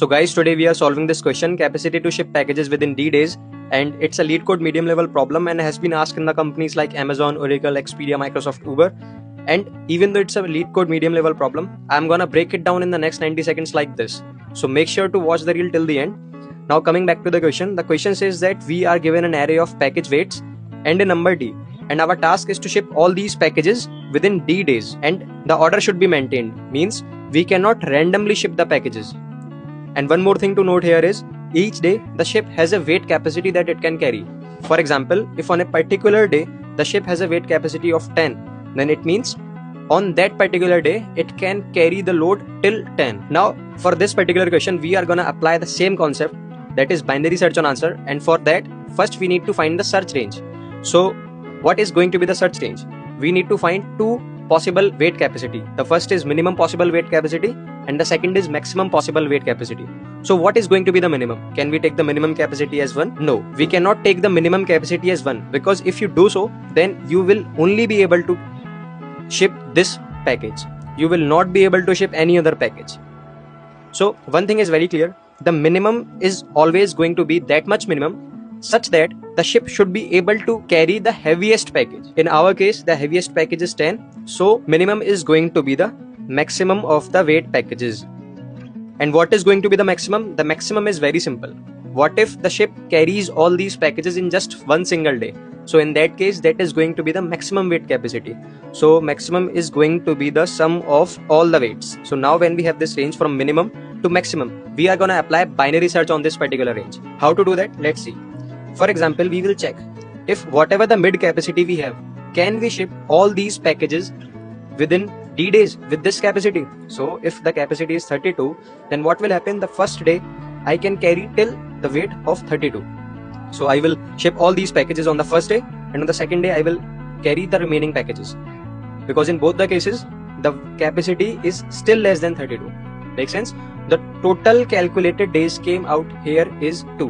So guys, today we are solving this question, capacity to ship packages within D days, and it's a lead code medium level problem and has been asked in the companies like Amazon, Oracle, Expedia, Microsoft, Uber. And even though it's a lead code medium level problem, I'm gonna break it down in the next 90 seconds like this. So make sure to watch the reel till the end. Now coming back to the question says that we are given an array of package weights and a number D, and our task is to ship all these packages within D days, and the order should be maintained, means we cannot randomly ship the packages. And one more thing to note here is, each day the ship has a weight capacity that it can carry. For example, if on a particular day the ship has a weight capacity of 10, then it means on that particular day it can carry the load till 10. Now for this particular question we are gonna apply the same concept, that is binary search on answer, and for that first we need to find the search range. So what is going to be the search range? We need to find two possible weight capacity. The first is minimum possible weight capacity and the second is maximum possible weight capacity. So what is going to be the minimum? Can we take the minimum capacity as 1? No, we cannot take the minimum capacity as 1, because if you do so, then you will only be able to ship this package. You will not be able to ship any other package. So one thing is very clear, the minimum is always going to be that much minimum such that the ship should be able to carry the heaviest package. In our case, the heaviest package is 10. So minimum is going to be the maximum of the weight packages. And what is going to be the maximum? The maximum is very simple. What if the ship carries all these packages in just one single day? So in that case, that is going to be the maximum weight capacity. So maximum is going to be the sum of all the weights. So now when we have this range from minimum to maximum, we are going to apply binary search on this particular range. How to do that? Let's see. For example, we will check if whatever the mid capacity we have, can we ship all these packages within D days with this capacity. So if the capacity is 32, then what will happen? The first day I can carry till the weight of 32. So I will ship all these packages on the first day, and on the second day I will carry the remaining packages, because in both the cases the capacity is still less than 32. Makes sense? The total calculated days came out here is 2.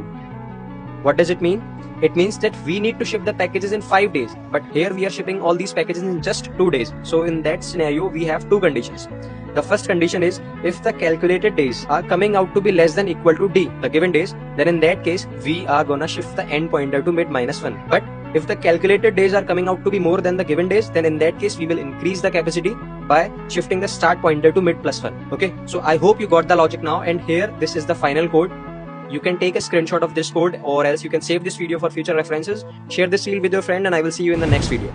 What does it mean? It means that we need to ship the packages in 5 days, but here we are shipping all these packages in just 2 days. So in that scenario, we have two conditions. The first condition is, if the calculated days are coming out to be less than equal to D, the given days, then in that case, we are gonna shift the end pointer to mid -1. But if the calculated days are coming out to be more than the given days, then in that case, we will increase the capacity by shifting the start pointer to mid +1. Okay, so I hope you got the logic now, and here, this is the final code. You can take a screenshot of this code, or else you can save this video for future references. Share this reel with your friend, and I will see you in the next video.